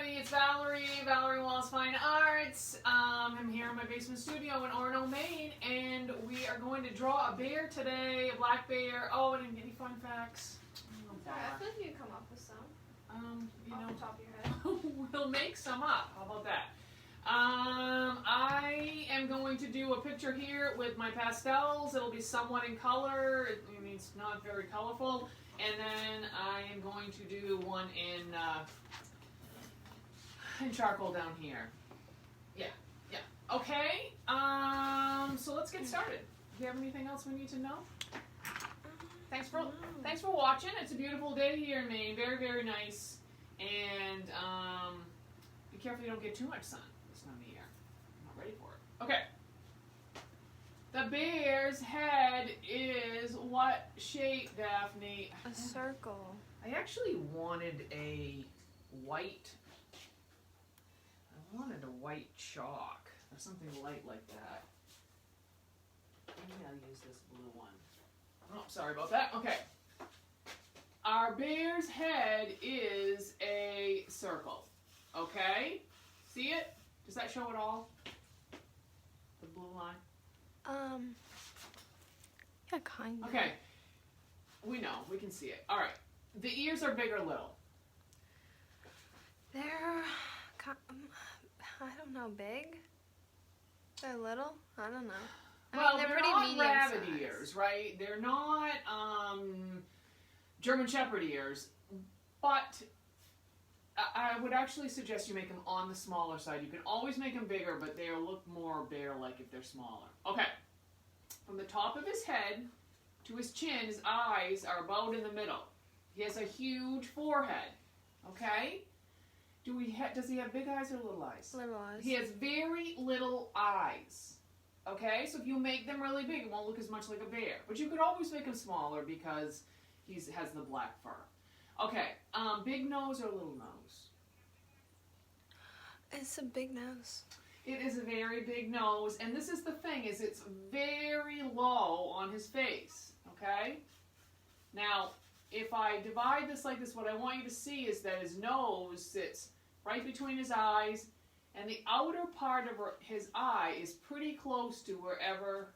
everybody, it's Valerie Wallace Fine Arts. I'm here in my basement studio in Orono, Maine, and we are going to draw a bear today, a black bear. Oh, I didn't get any fun facts. I feel like you can come up with some. Off the top of your head. We'll make some up. How about that? I am going to do a picture here with my pastels. It'll be somewhat in color. I mean, it's not very colorful. And then I am going to do one in charcoal down here. Yeah. Okay. So let's get started. Do you have anything else we need to know? Thanks for watching. It's a beautiful day here in Maine. Very, very nice. And be careful you don't get too much sun this time of year. I'm not ready for it. Okay. The bear's head is what shape, Daphne? A circle. I actually wanted a white. I wanted a white chalk or something light like that. Maybe I'll use this blue one. Oh, sorry about that. Okay. Our bear's head is a circle. Okay? See it? Does that show it all? The blue line? Yeah, kind of. Okay. We know. We can see it. All right. The ears are big or little? They're, I don't know, big? They're little? I don't know. Well, they're pretty not medium rabbit size. ears, right? They're not German Shepherd ears, but I would actually suggest you make them on the smaller side. You can always make them bigger, but they'll look more bear-like if they're smaller. Okay. From the top of his head to his chin, his eyes are about in the middle. He has a huge forehead. Okay? Does he have big eyes or little eyes? Little eyes. He has very little eyes. Okay? So if you make them really big, it won't look as much like a bear. But you could always make him smaller because he has the black fur. Okay. Big nose or little nose? It's a big nose. It is a very big nose, and this is the thing, is it's very low on his face, okay? Now, if I divide this like this, what I want you to see is that his nose sits right between his eyes, and the outer part of his eye is pretty close to wherever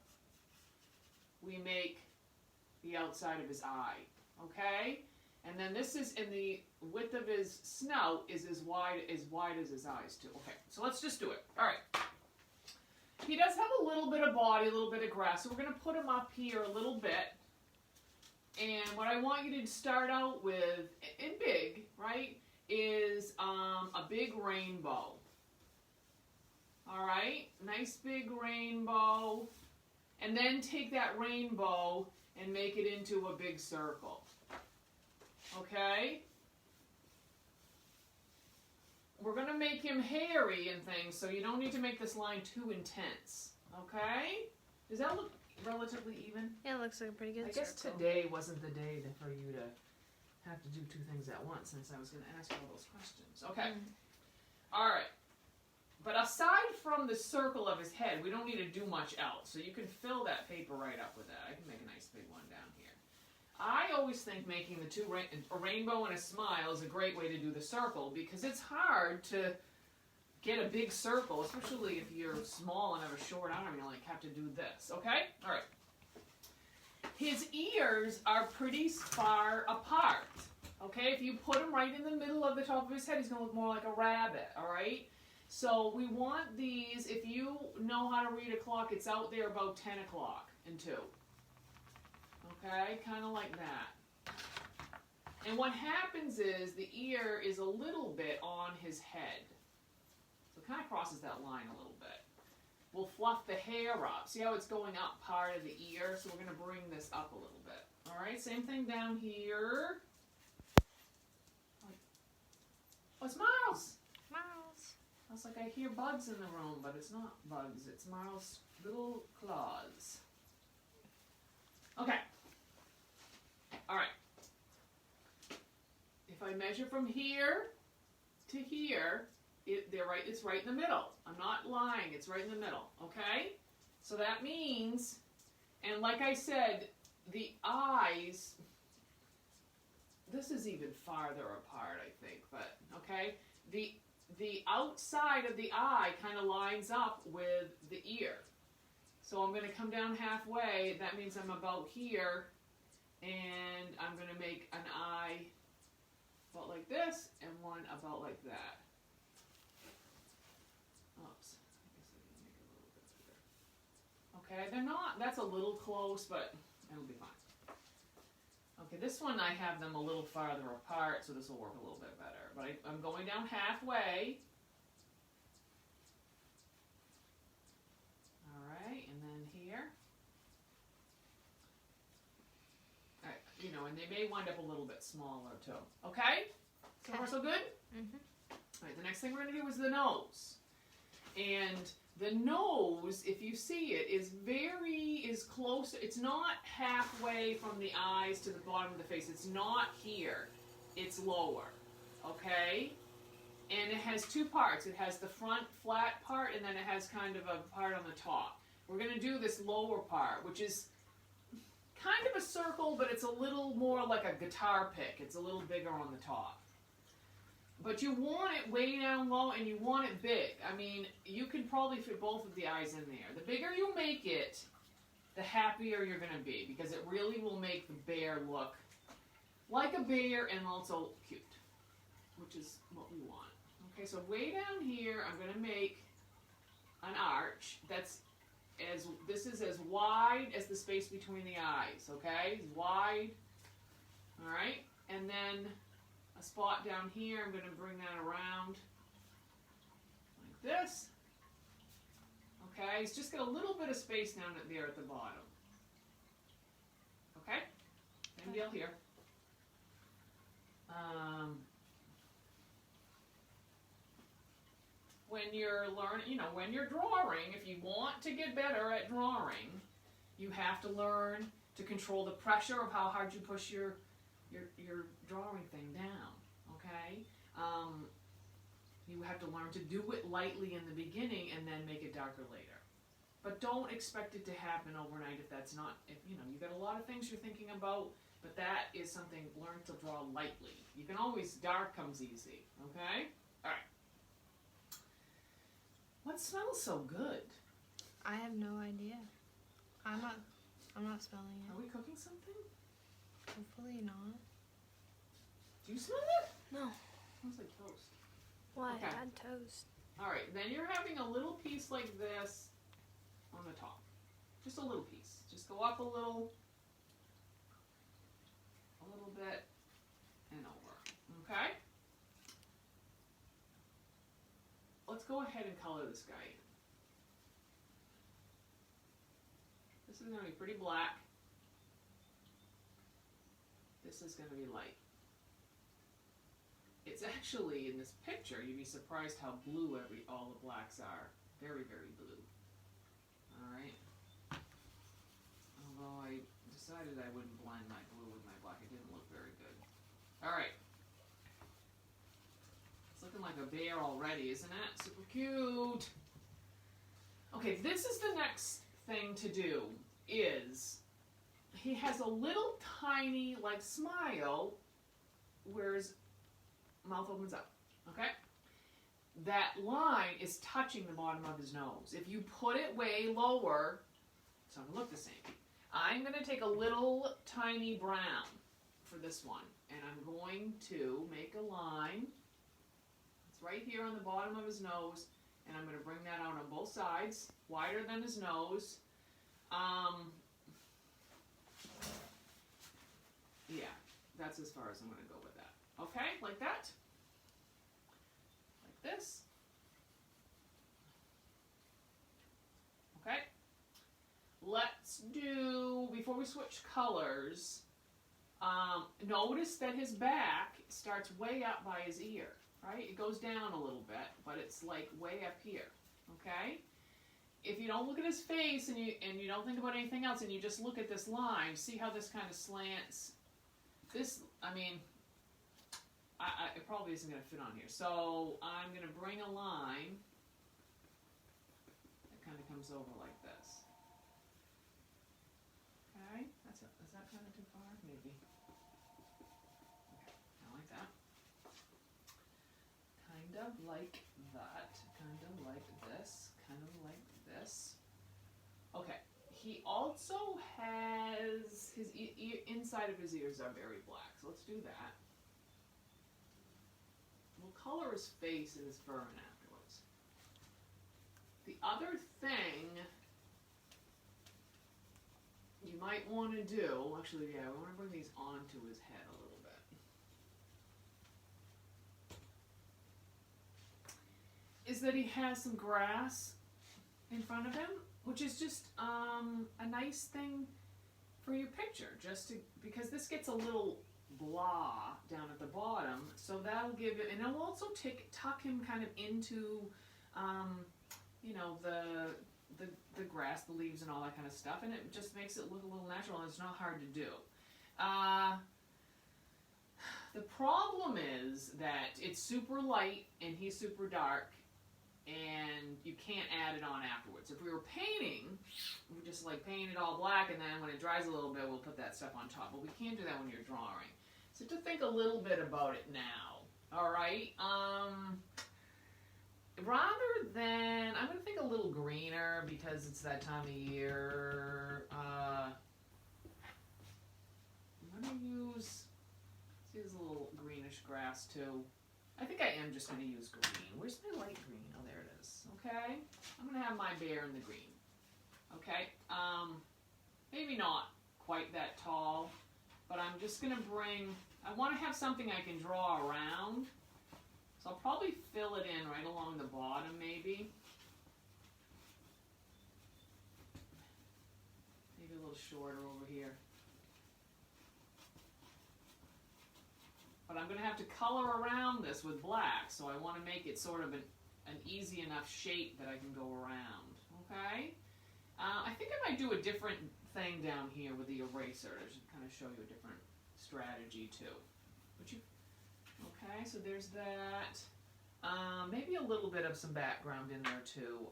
we make the outside of his eye, okay? And then this is in the width of his snout is as wide as his eyes too. Okay, so let's just do it. All right. He does have a little bit of body, a little bit of grass, so we're going to put him up here a little bit. And what I want you to start out with, in big, right, is a big rainbow. All right, nice big rainbow. And then take that rainbow and make it into a big circle. Okay? We're going to make him hairy and things, so you don't need to make this line too intense. Okay? Does that look relatively even? Yeah, it looks like a pretty good I guess circle. today wasn't the day for you to have to do two things at once, since I was going to ask you all those questions. Okay. All right. But aside from the circle of his head, we don't need to do much else. So you can fill that paper right up with that. I can make a nice big one down here. I always think making the two a rainbow and a smile is a great way to do the circle because it's hard to get a big circle, especially if you're small and have a short arm. You like have to do this. Okay? All right. His ears are pretty far apart. Okay? If you put him right in the middle of the top of his head, he's going to look more like a rabbit. All right? So we want these, if you know how to read a clock, it's out there about 10 o'clock and 2. Okay, kind of like that. And what happens is the ear is a little bit on his head. So it kind of crosses that line a little bit. We'll fluff the hair up. See how it's going up part of the ear? So we're going to bring this up a little bit. All right, same thing down here. Oh, it's Miles. Miles. I was like, I hear bugs in the room, but it's not bugs. It's Miles' little claws. Okay. All right. If I measure from here to here, it's right in the middle. I'm not lying. It's right in the middle. Okay? So that means, and like I said, the eyes, this is even farther apart, I think, but, okay? The the outside of the eye kind of lines up with the ear. So I'm going to come down halfway. That means I'm about here, and I'm going to make an eye about like this and one about like that. Oops. I guess I can make it a little bit bigger. Okay, they're not, that's a little close, but it'll be fine. Okay, this one I have them a little farther apart, so this will work a little bit better. But I'm going down halfway. All right, and then here. All right, you know, and they may wind up a little bit smaller too. Okay? So far so good? Mm-hmm. All right, the next thing we're going to do is the nose. And the nose, if you see it, is close. It's not halfway from the eyes to the bottom of the face. It's not here. It's lower. Okay? And it has two parts. It has the front flat part, and then it has kind of a part on the top. We're going to do this lower part, which is kind of a circle, but it's a little more like a guitar pick. It's a little bigger on the top. But you want it way down low, and you want it big. I mean, you can probably fit both of the eyes in there. The bigger you make it, the happier you're going to be, because it really will make the bear look like a bear and also cute, which is what we want. Okay, so way down here, I'm going to make an arch this is as wide as the space between the eyes, okay? It's wide, all right? And then a spot down here, I'm going to bring that around like this. Okay, it's just got a little bit of space down there at the bottom. Okay? Same deal here. When you're learning, when you're drawing, if you want to get better at drawing, you have to learn to control the pressure of how hard you push your drawing thing down, okay? You have to learn to do it lightly in the beginning and then make it darker later. But don't expect it to happen overnight if you've got a lot of things you're thinking about, but that is something, learn to draw lightly. You can always, dark comes easy, okay? All right. What smells so good? I have no idea. I'm not smelling it. Are we cooking something? Hopefully not. Do you smell it? No. Smells like toast. Why? Okay. Add toast. All right, then you're having a little piece like this on the top. Just a little piece. Just go up a little bit, and over. Okay? Let's go ahead and color this guy in. This is going to be pretty black. This is going to be light. It's actually, in this picture, you'd be surprised how blue all the blacks are. Very, very blue. Alright. Although I decided I wouldn't blend my blue with my black. It didn't look very good. Alright. It's looking like a bear already, isn't it? Super cute. Okay, this is the next thing to do, is he has a little tiny, smile, where his mouth opens up, okay? That line is touching the bottom of his nose. If you put it way lower, it's not going to look the same. I'm going to take a little tiny brown for this one, and I'm going to make a line. It's right here on the bottom of his nose, and I'm going to bring that out on both sides, wider than his nose. Yeah, that's as far as I'm going to go with that. Okay, like that. Like this. Okay. Let's do, before we switch colors, notice that his back starts way up by his ear, right? It goes down a little bit, but it's like way up here, okay? If you don't look at his face and you don't think about anything else and you just look at this line, see how this kind of slants? This, it probably isn't going to fit on here. So I'm going to bring a line that kind of comes over like this. Okay, is that kind of too far? Maybe. Okay, I like that. Kind of like that, kind of like this, kind of like this. Okay, he also has, his inside of his ears are very black, so let's do that. We'll color his face and his fur in afterwards. The other thing you might want to do, actually, yeah, we want to bring these onto his head a little bit, is that he has some grass in front of him, which is just a nice thing for your picture, just to, because this gets a little blah down at the bottom, so that'll give it, and it'll also tuck him kind of into, you know, the grass, the leaves, and all that kind of stuff, and it just makes it look a little natural, and it's not hard to do. The problem is that it's super light, and he's super dark, and you can't add it on afterwards. If we were painting, we just like paint it all black, and then when it dries a little bit, we'll put that stuff on top, but we can't do that when you're drawing. So to think a little bit about it now, all right? Rather than, I'm going to think a little greener because it's that time of year. I'm going to use, see this little greenish grass too. I think I am just going to use green. Where's my light green? Oh, there it is. Okay? I'm going to have my bear in the green. Okay? Maybe not quite that tall, but I'm just going to bring, I want to have something I can draw around. So I'll probably fill it in right along the bottom, maybe. Maybe a little shorter over here. But I'm going to have to color around this with black, so I want to make it sort of an easy enough shape that I can go around. Okay? I think I might do a different thing down here with the eraser to kind of show you a different strategy too. Would you? Okay, so there's that. Maybe a little bit of some background in there too.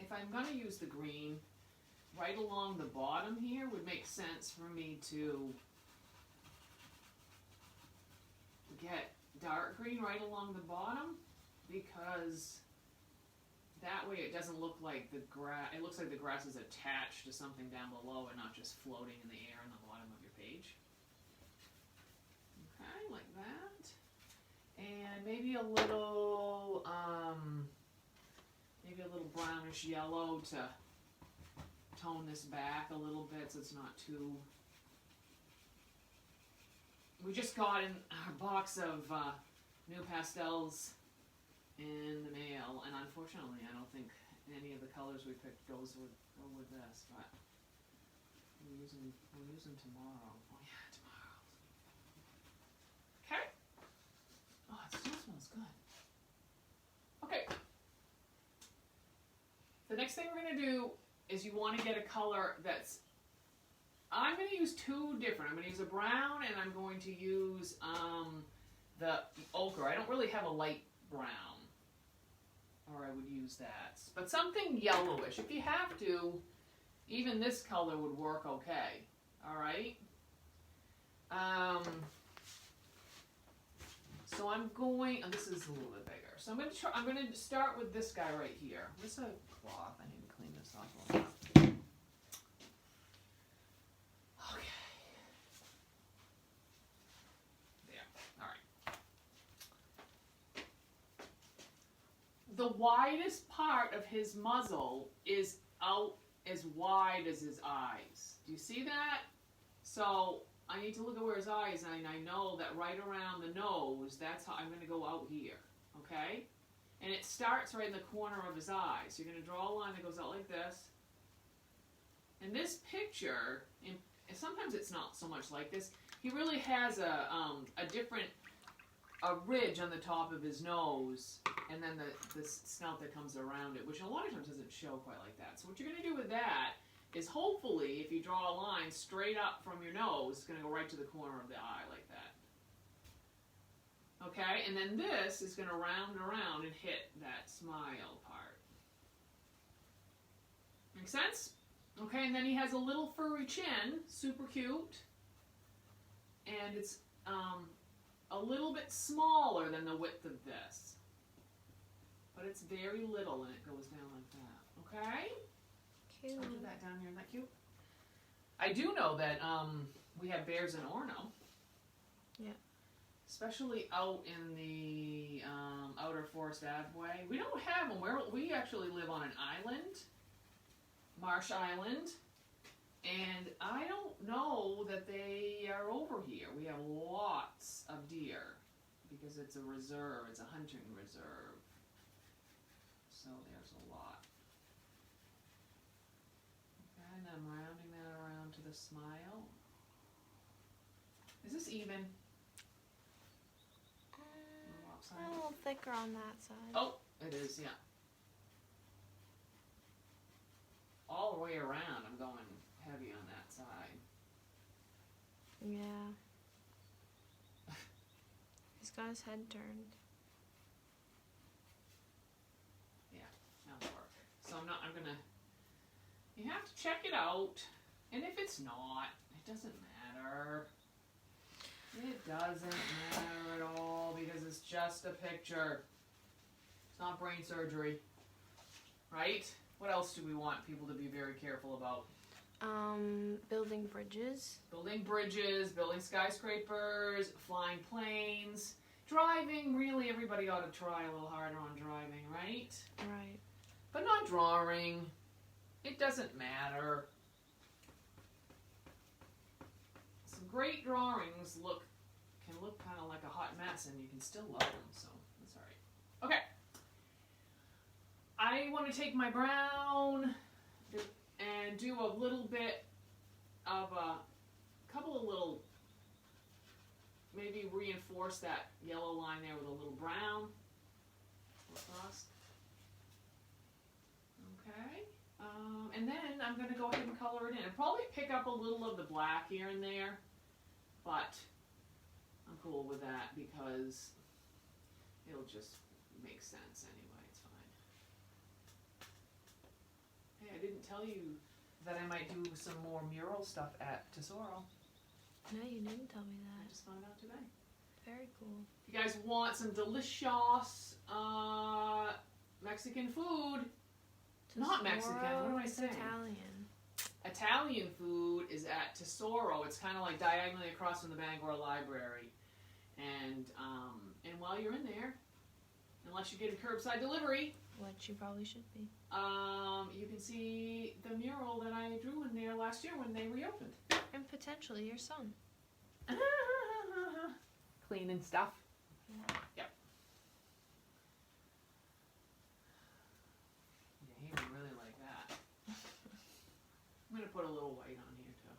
If I'm going to use the green, right along the bottom here would make sense for me to get dark green right along the bottom, because that way it doesn't look like the grass, it looks like the grass is attached to something down below and not just floating in the air on the bottom of your page. Okay, like that. And maybe a little brownish yellow to tone this back a little bit so it's not too. We just got in our box of new pastels in the mail, and unfortunately I don't think any of the colors we picked go with this, but we'll use them tomorrow. Oh yeah, tomorrow. Okay. Oh, it still smells good. Okay. The next thing we're going to do is you want to get a color that's, I'm going to use two different. I'm going to use a brown, and I'm going to use the ochre. I don't really have a light brown, or I would use that. But something yellowish. If you have to, even this color would work okay. All right? So I'm going, and this is a little bit bigger. So I'm going to start with this guy right here. This is a cloth. I need to clean this off a little bit. Okay. There. All right. The widest part of his muzzle is out as wide as his eyes. Do you see that? So I need to look at where his eyes are, and I know that right around the nose, that's how I'm going to go out here, okay? And it starts right in the corner of his eye. So you're going to draw a line that goes out like this. And this picture, and sometimes it's not so much like this, he really has a ridge on the top of his nose, and then the snout that comes around it, which a lot of times doesn't show quite like that. So what you're going to do with that is hopefully, if you draw a line straight up from your nose, it's going to go right to the corner of the eye like that. Okay, and then this is going to round around and hit that smile part. Make sense? Okay, and then he has a little furry chin, super cute. And it's a little bit smaller than the width of this. But it's very little and it goes down like that. Okay? Cute. I'll do that down here. Isn't that cute? I do know that we have bears in Orono. Yeah. Especially out in the outer Forest Ave way. We don't have them. We actually live on an island, Marsh Island, and I don't know that they are over here. We have lots of deer because it's a reserve. It's a hunting reserve. So there's a lot. Okay, and I'm rounding that around to the smile. Is this even? A little thicker on that side. Oh, it is, yeah. All the way around, I'm going heavy on that side. Yeah. He's got his head turned. Yeah, that'll work. So I'm gonna, you have to check it out. And if it's not, it doesn't matter. It doesn't matter at all because it's just a picture. It's not brain surgery. Right? What else do we want people to be very careful about? Building bridges. Building bridges, building skyscrapers, flying planes, driving. Really, everybody ought to try a little harder on driving, right? Right. But not drawing. It doesn't matter. Some great drawings can look kind of like a hot mess, and you can still love them. So that's all right. Okay. I want to take my brown and do a little bit of a couple of little, maybe reinforce that yellow line there with a little brown across. Okay. And then I'm going to go ahead and color it in. And probably pick up a little of the black here and there, but I'm cool with that because it'll just make sense anyway. It's fine. Hey, I didn't tell you that I might do some more mural stuff at Tesoro. No, you didn't tell me I that. just found out today. Very cool. If you guys want some delicious Mexican food, not Mexican, what am I saying? Italian. Italian food is at Tesoro. It's kind of like diagonally across from the Bangor Library. And while you're in there, unless you're getting curbside delivery, Which you probably should be. you can see the mural that I drew in there last year when they reopened. And potentially your son. Cleaning stuff. Yeah. Yep. Yeah, he would really like that. I'm going to put a little white on here too.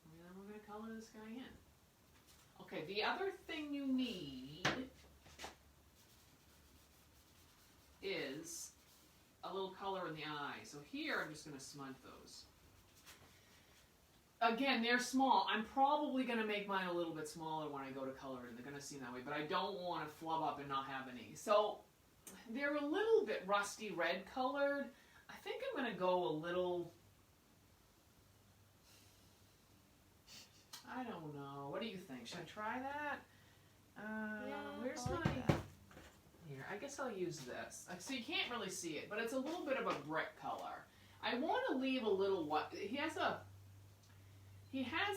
And then we're going to color this guy in. Okay, the other thing you need is a little color in the eye. So here I'm just going to smudge those. Again, they're small. I'm probably going to make mine a little bit smaller when I go to color it. They're going to seem that way, but I don't want to flub up and not have any. So they're a little bit rusty red colored. I think I'm going to go a little, I don't know. What do you think? Should I try that? Where's I like my... that. Here, I guess I'll use this. So you can't really see it, but it's a little bit of a brick color. I want to leave a little white. He has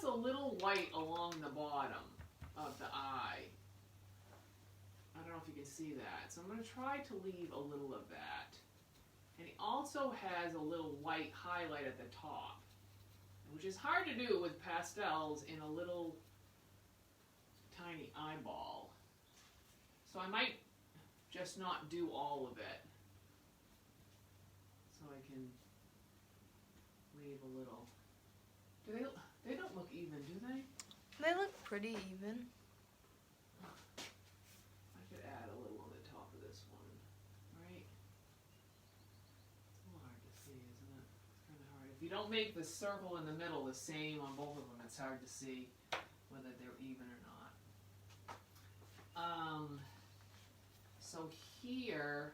a little white along the bottom of the eye. I don't know if you can see that. So I'm going to try to leave a little of that. And he also has a little white highlight at the top, which is hard to do with pastels in a little tiny eyeball. So I might just not do all of it. So I can leave a little. They don't look even, do they? They look pretty even. I could add a little on the top of this one, right? It's a little hard to see, isn't it? It's kind of hard. If you don't make the circle in the middle the same on both of them, it's hard to see whether they're even or not. So here,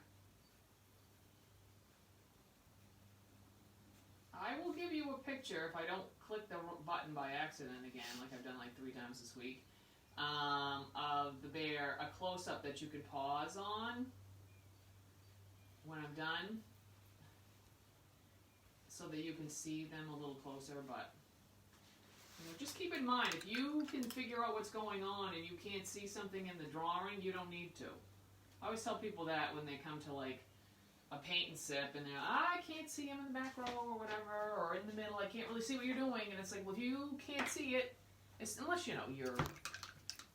I will give you a picture if I don't click the button by accident again, like I've done like 3 times this week. of the bear, a close-up that you could pause on when I'm done, so that you can see them a little closer. But just keep in mind, if you can figure out what's going on and you can't see something in the drawing, you don't need to. I always tell people that when they come to like a paint and sip and they're, I can't see him in the back row or whatever, or in the middle, I can't really see what you're doing. And it's like, well, if you can't see it, unless you're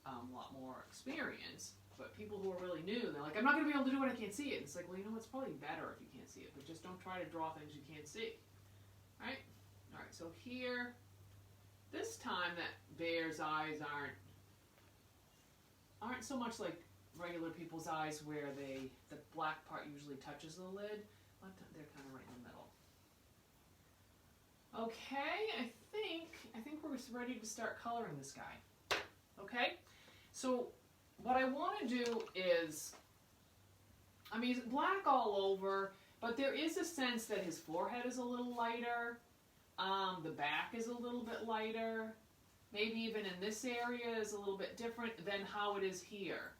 a lot more experienced, but people who are really new, they're like, I'm not going to be able to do it, I can't see it. It's like, well, it's probably better if you can't see it, but just don't try to draw things you can't see. Alright, so here, this time that bear's eyes aren't so much like regular people's eyes where the black part usually touches the lid. They're kind of right in the middle. Okay, I think we're ready to start coloring this guy. Okay, so what I want to do is, it's black all over, but there is a sense that his forehead is a little lighter, the back is a little bit lighter, maybe even in this area is a little bit different than how it is here.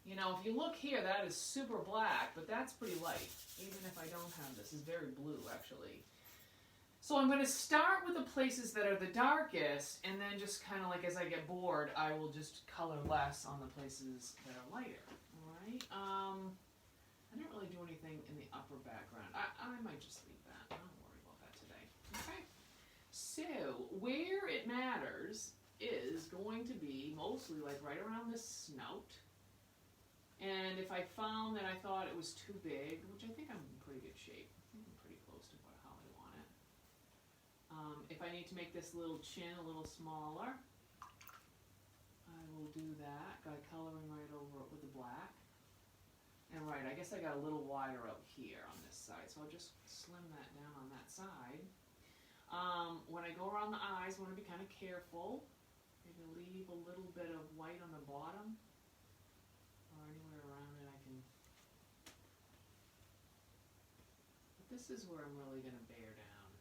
If you look here, that is super black, but that's pretty light, even if I don't have this. It's very blue, actually. So I'm going to start with the places that are the darkest, and then just kind of like as I get bored, I will just color less on the places that are lighter. Alright? I didn't really do anything in the upper background. I might just leave that. I don't worry about that today. Okay? So, where it matters is going to be mostly like right around the snout. And if I found that I thought it was too big, which I think I'm in pretty good shape. I think I'm pretty close to how I want it. If I need to make this little chin a little smaller, I will do that. Got coloring right over it with the black. And I guess I got a little wider up here on this side, so I'll just slim that down on that side. When I go around the eyes, I want to be kind of careful. Maybe leave a little bit of white on the bottom, or anywhere around it I can. But this is where I'm really going to bear down.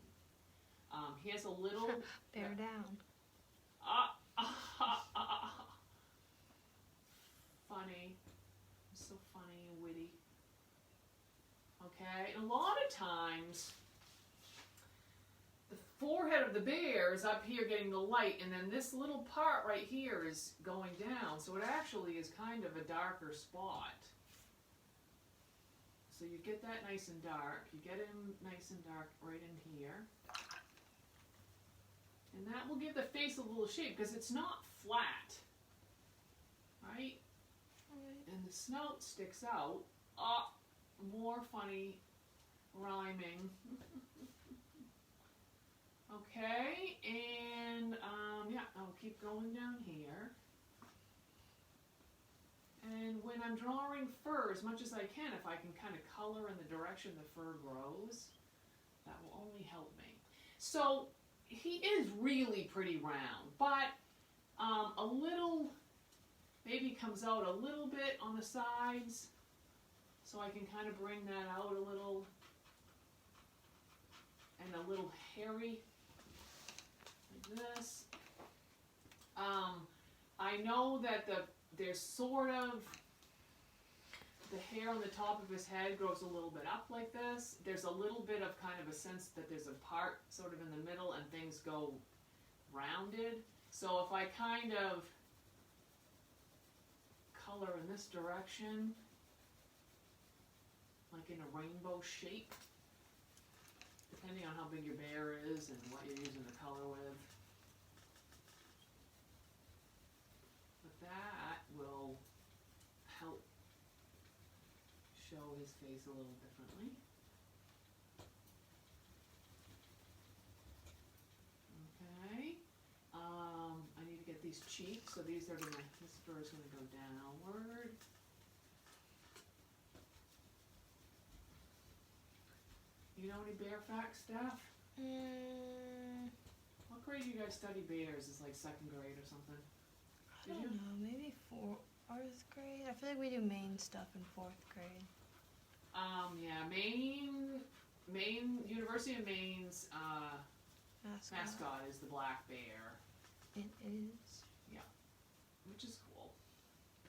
He has a little... Bear down. Funny. So funny and witty. Okay, and a lot of times the forehead of the bear is up here getting the light, and then this little part right here is going down, so it actually is kind of a darker spot. So you get that nice and dark, you get him nice and dark right in here. And that will give the face a little shape, because it's not flat, right? And the snout sticks out. More funny rhyming. Okay, and I'll keep going down here. And when I'm drawing fur, as much as I can, if I can kind of color in the direction the fur grows, that will only help me. So he is really pretty round, but a little maybe comes out a little bit on the sides, so I can kind of bring that out a little, and a little hairy, like this. I know that there's sort of, the hair on the top of his head grows a little bit up like this. There's a little bit of kind of a sense that there's a part sort of in the middle and things go rounded. So if I kind of color in this direction, like in a rainbow shape, depending on how big your bear is and what you're using the color with. But that will help show his face a little differently. Okay. I need to get these cheeks, so these are gonna, this fur is gonna go downward. You know any bear fact stuff? What grade do you guys study bears? Is like 2nd grade or something? I don't know, maybe 4th grade. I feel like we do Maine stuff in 4th grade. Yeah, Maine, University of Maine's mascot is the black bear. It is? Yeah. which is cool.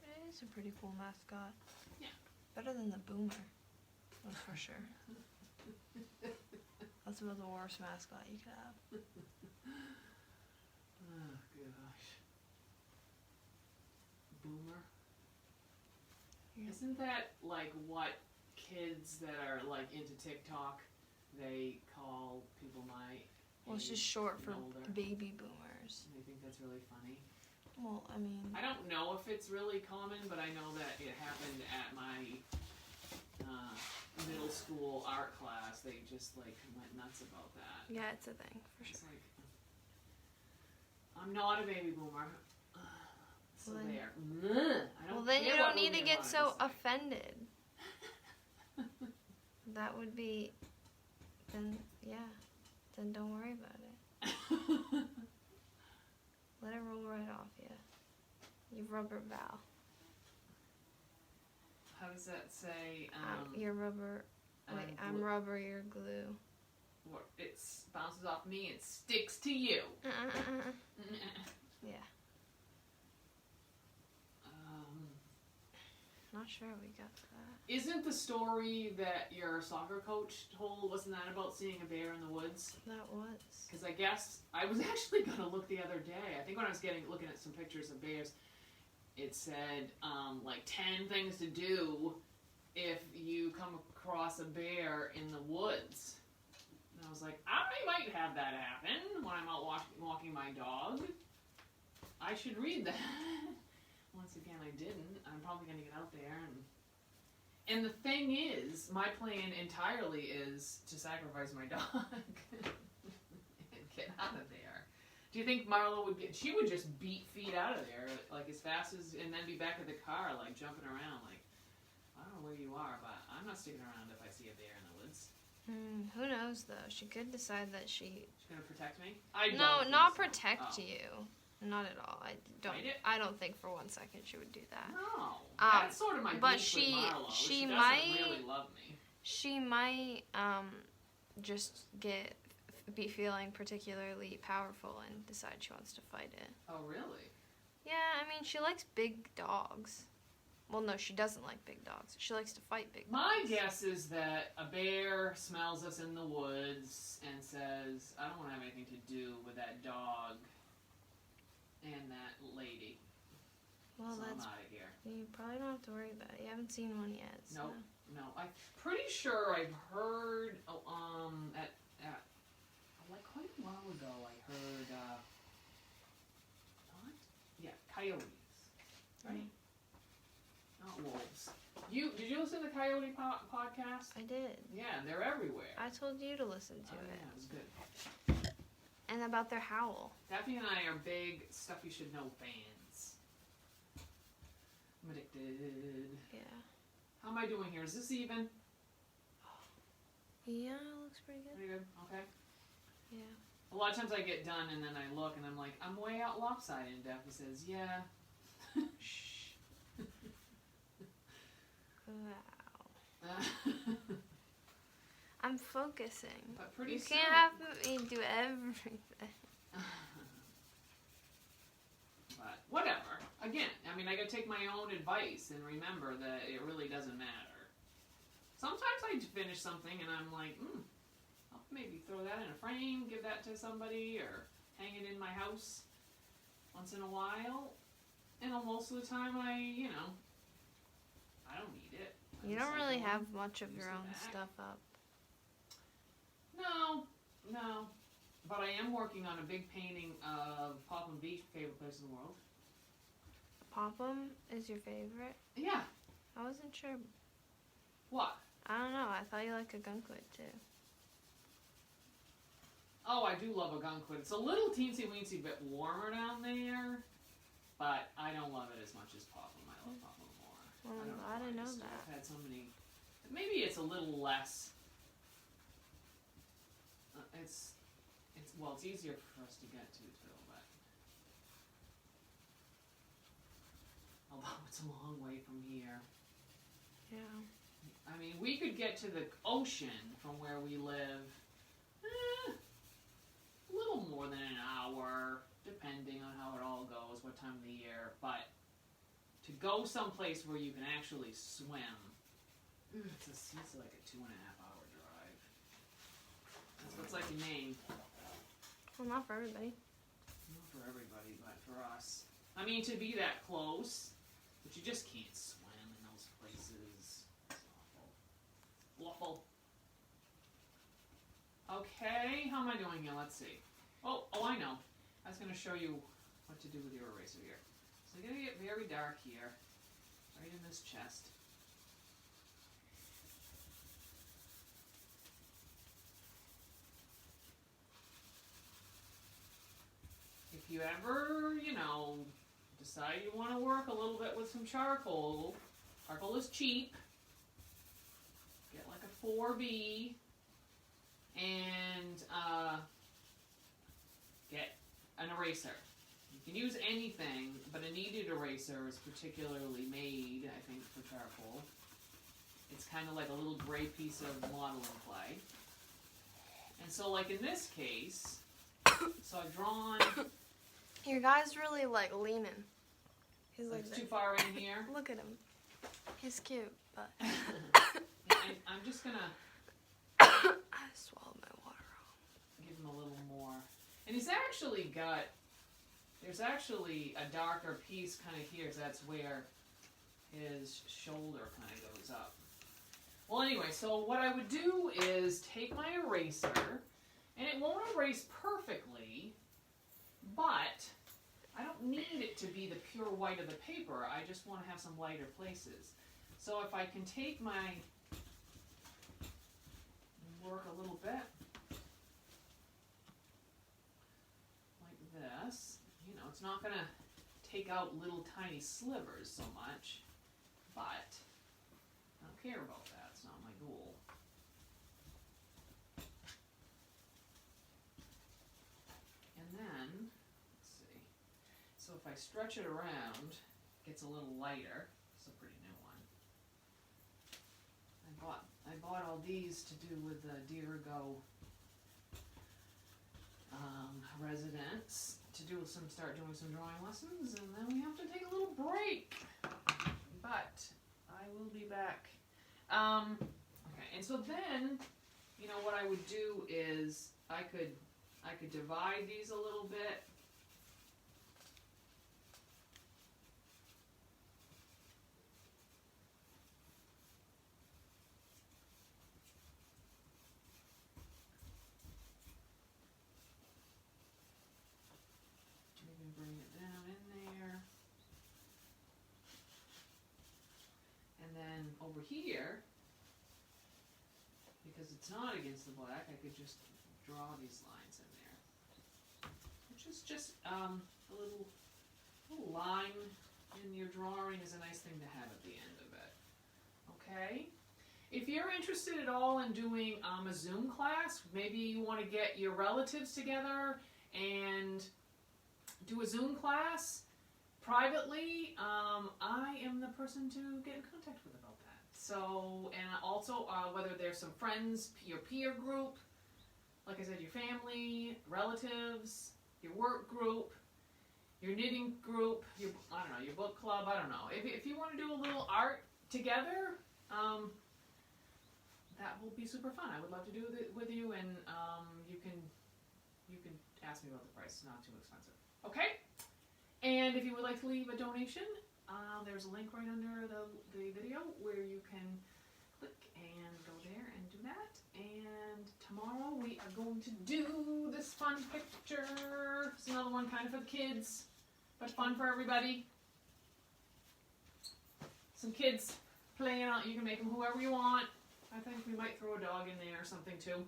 It is a pretty cool mascot. Yeah. Better than the Boomer. That's for sure. That's about the worst mascot you could have. Oh, gosh. Boomer? Yeah. Isn't that like what kids that are like into TikTok, they call people my Well, it's age just short and for older? baby boomers. And I think that's really funny. Well, I mean, I don't know if it's really common, but I know that it happened at my middle school art class. They just like went nuts about that. yeah, it's a thing for It's sure. like, I'm not a baby boomer. So Well, then- there. I don't Well, then you care don't what need to movie get I'm so on, offended. That would be, then, yeah, then don't worry about it. Let it roll right off you. You rubber Val. How does that say? You're rubber, wait, I'm rubber, you're glue. It bounces off me and sticks to you. Yeah. Not sure we got that. Isn't the story that your soccer coach told, wasn't that about seeing a bear in the woods? That was. Because I guess, I was actually going to look the other day. I think when I was looking at some pictures of bears, it said, like 10 things to do if you come across a bear in the woods. And I was like, I might have that happen when I'm out walking my dog. I should read that. Once again, I didn't. I'm probably going to get out there and the thing is, my plan entirely is to sacrifice my dog and get out of there. Do you think Marlo would she would just beat feet out of there, like as fast as, and then be back at the car, like jumping around, like, I don't know where you are, but I'm not sticking around if I see a bear in the woods. Who knows though? She could decide that she's gonna protect me? not protect you. Not at all. I don't think for 1 second she would do that. No, that's sort of my but beef with Marlo. she doesn't might really love me. She might just be feeling particularly powerful and decide she wants to fight it. Oh, really? Yeah, I mean, she likes big dogs. Well, no, she doesn't like big dogs. She likes to fight big dogs. My guess is that a bear smells us in the woods and says, I don't want to have anything to do with that dog and that lady. Well, so I'm that's... out of here. You probably don't have to worry about it. You haven't seen one yet, so... Nope. No, I'm pretty sure I've heard, like quite a while ago, I heard, what? Yeah, coyotes. Right? Not wolves. Did you listen to the Coyote podcast? I did. Yeah, they're everywhere. I told you to listen to it. Yeah, it was good. And about their howl. Daphne and I are big Stuff You Should Know fans. I'm addicted. Yeah. How am I doing here? Is this even? Yeah, it looks pretty good. Pretty good? Okay. Yeah. A lot of times I get done and then I look and I'm like, I'm way out lopsided. And Daphne says, yeah. Shh. Wow. I'm focusing. But pretty You soon. can't have me do everything. But whatever. Again, I mean, I gotta take my own advice and remember that it really doesn't matter. Sometimes I finish something and I'm like, I'll maybe throw that in a frame, give that to somebody, or hang it in my house once in a while. And most of the time I don't need it. You don't really have much of your own stuff up. No. But I am working on a big painting of Popham Beach, favorite place in the world. Popham is your favorite? Yeah. I wasn't sure. What? I don't know. I thought you liked a gunquit too. Oh, I do love a gunquit. It's a little teensy-weensy bit warmer down there, but I don't love it as much as Popham. I love Popham more. Well, I'm glad I know that. I've had so many. Maybe it's a little less. It's easier for us to get to too, but although it's a long way from here. Yeah. I mean, we could get to the ocean from where we live a little more than an hour. depending on how it all goes, what time of the year. But to go someplace where you can actually swim, it's like a 2.5-hour drive. That's what's like in Maine. Well, not for everybody. Not for everybody, but for us. I mean, to be that close, but you just can't swim in those places. It's awful. Awful. Okay, how am I doing here? Let's see. Oh, I know. I was going to show you what to do with your eraser here. So you're going to get very dark here, right in this chest. If you ever, decide you want to work a little bit with some charcoal, charcoal is cheap. Get like a 4B and get an eraser. You can use anything, but a kneaded eraser is particularly made, I think, for charcoal. It's kind of like a little gray piece of modeling clay. And so, like in this case, so I've drawn... Your guy's really, leaning. He's like it's too far in here. Look at him. He's cute, but... I'm just going to... I swallowed my water. Give him a little more. And he's actually got... There's actually a darker piece kind of here, so that's where his shoulder kind of goes up. Well, anyway, so what I would do is take my eraser, and it won't erase perfectly, but I don't need it to be the pure white of the paper. I just want to have some lighter places. So if I can take my work a little bit like this, it's not going to take out little tiny slivers so much, but I don't care about that. It's not my goal. And then, let's see. So if I stretch it around, it gets a little lighter. It's a pretty new one. I bought all these to do with the Dirigo residents to start doing some drawing lessons, and then we have to take a little break. But I will be back. Okay, and so then, what I would do is I could divide these a little bit. Maybe bring it down in there. And then over here, because it's not against the black, I could just draw these lines in there. Which is just a little line in your drawing is a nice thing to have at the end of it. Okay? If you're interested at all in doing a Zoom class, maybe you want to get your relatives together and do a Zoom class privately, I am the person to get in contact with about that. So, and also whether there's some friends, your peer group, like I said, your family, relatives, your work group, your knitting group, your book club, I don't know. If you want to do a little art together, that will be super fun. I would love to do it with you, and you can ask me about the price. It's not too expensive. Okay? And if you would like to leave a donation, there's a link right under the video where you can click and go there and do that. And tomorrow we are going to do this fun picture. It's another one kind of for the kids, but fun for everybody. Some kids playing out. You can make them whoever you want. I think we might throw a dog in there or something too.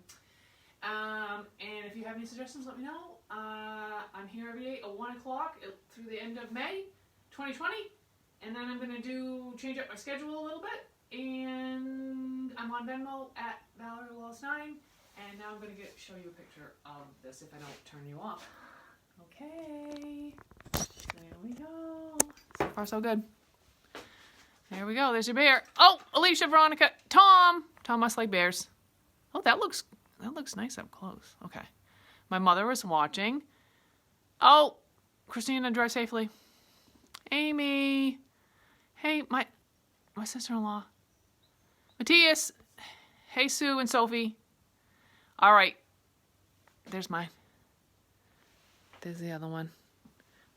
And if you have any suggestions, let me know. I'm here every day at 1 o'clock through the end of May 2020. And then I'm going to change up my schedule a little bit. And I'm on Venmo at Valerie Wallace-9. And now I'm going to show you a picture of this if I don't turn you off. Okay. There we go. So far, so good. There we go. There's your bear. Oh, Alicia, Veronica, Tom. Tom must like bears. Oh, that looks nice up close. Okay. My mother was watching. Oh, Christina, drive safely. Amy. Hey, my sister-in-law. Matthias. Hey, Sue and Sophie. All right. There's mine. There's the other one.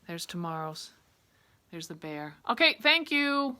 There's tomorrow's. There's the bear. Okay, thank you.